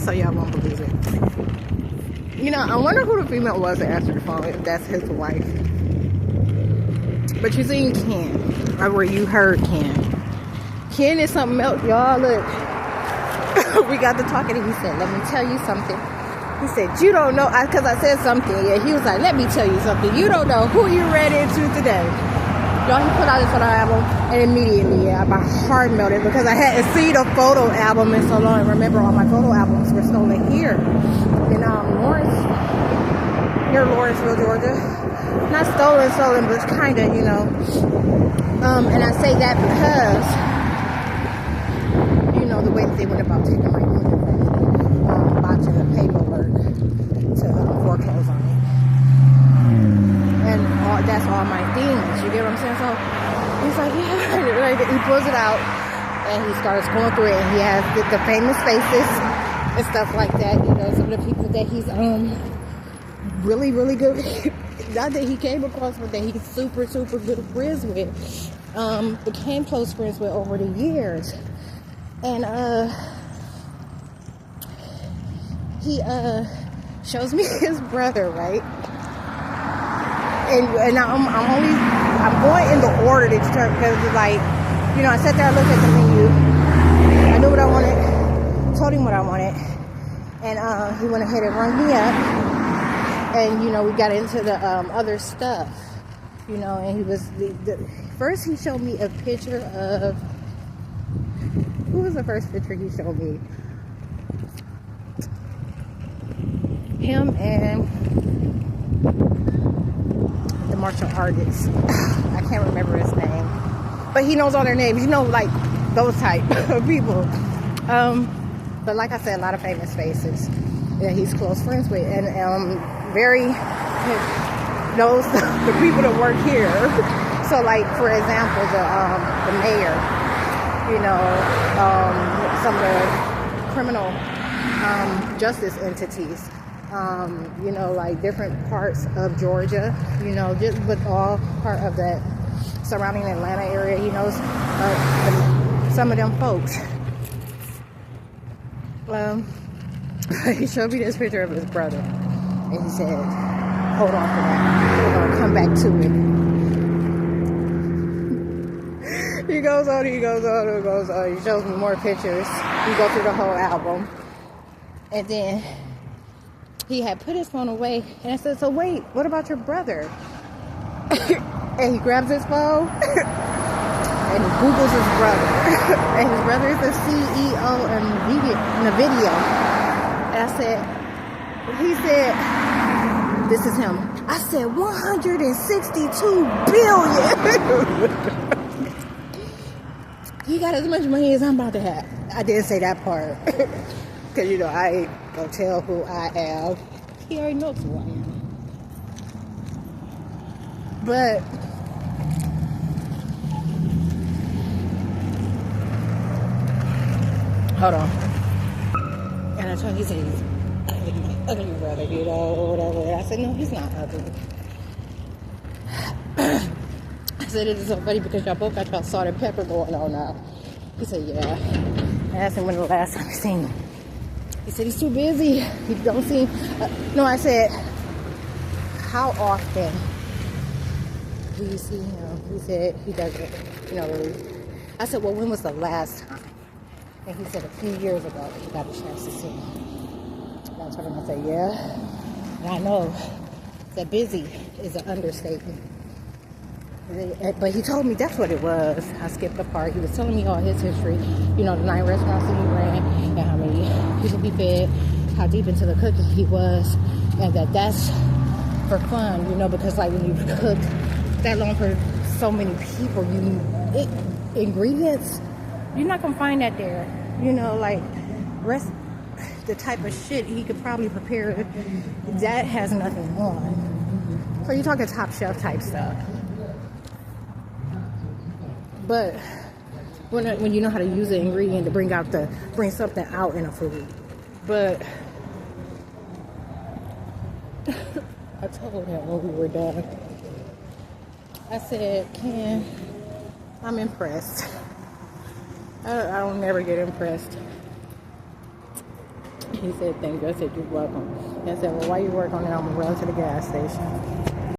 so y'all won't believe it. You know, I wonder who the female was that answered the phone, if that's his wife. But you seen Ken, or where you heard Ken. Ken is something else, y'all. Look, we got to talking, and he said, "Let me tell you something." He said, "You don't know," because I said something. Yeah, he was like, "Let me tell you something. You don't know who you ran into today." Y'all, he put out his photo album, and immediately, yeah, my heart melted because I hadn't seen a photo album in so long. And remember, all my photo albums were stolen here in Lawrence, near Lawrenceville, Georgia. Not stolen, but kind of, you know. And I say that because, you know, the way that they went about taking my uniform, botching the paperwork to foreclose on me. And that's all my things, you get what I'm saying? So he's like, yeah, like, he pulls it out and he starts going through it, and he has the famous faces and stuff like that, you know, some of the people that he's really, really good not that he came across, but that he's super, super good friends with, became close friends with over the years. And he shows me his brother, right? And I'm going in the order that you turn, because it's like, you know, I sat there and looked at the menu. I knew what I wanted, told him what I wanted, and he went ahead and rung me up. And, you know, we got into the other stuff, you know, and he was, first he showed me a picture of, who was the first picture he showed me? Him and the martial artist. I can't remember his name, but he knows all their names, you know, like those type of people. But like I said, a lot of famous faces that he's close friends with, and very knows the people that work here. So, like, for example, the mayor, you know, some of the criminal justice entities, you know, like different parts of Georgia, you know, just with all part of that surrounding Atlanta area. He knows some of them folks. He showed me this picture of his brother, and he said, "Hold on for that. We're gonna come back to it." He goes on. He shows me more pictures. We go through the whole album, and then he had put his phone away, and I said, "So wait, what about your brother?" And he grabs his phone and he Googles his brother, and his brother is the CEO of NVIDIA. And I said, he said, "This is him." I said, 162 billion. He got as much money as I'm about to have. I didn't say that part, because, you know, I ain't gonna tell who I am. He already knows who I am. But hold on. And I told him, he said, "He's ugly brother, you know, or whatever." And I said, "No, he's not ugly." I said, "It is so funny because y'all both got y'all salt and pepper going on now." He said, "Yeah." I asked him when the last time he seen him. He said, "He's too busy. He don't see." No, I said, "How often do you see him?" He said, "He doesn't, you know, really." I said, "Well, when was the last time?" And he said, "A few years ago, he got a chance to see him." And I told him, I said, "Yeah, and I know that busy is an understatement." But he told me that's what it was. I skipped the part. He was telling me all his history, you know, the 9 restaurants that he ran, and how many people he fed, how deep into the cooking he was, and that's for fun, you know, because like when you cook that long for so many people, ingredients, you're not gonna find that there, you know, like the type of shit he could probably prepare that has nothing on. So you're talking top shelf type stuff. But when you know how to use an ingredient to bring something out in a food. But I told him when we were done, I said, "Ken, I'm impressed. I don't never get impressed. He said, thank you. I said, you're welcome. And I said, well, while you work on it, I'm going to run to the gas station.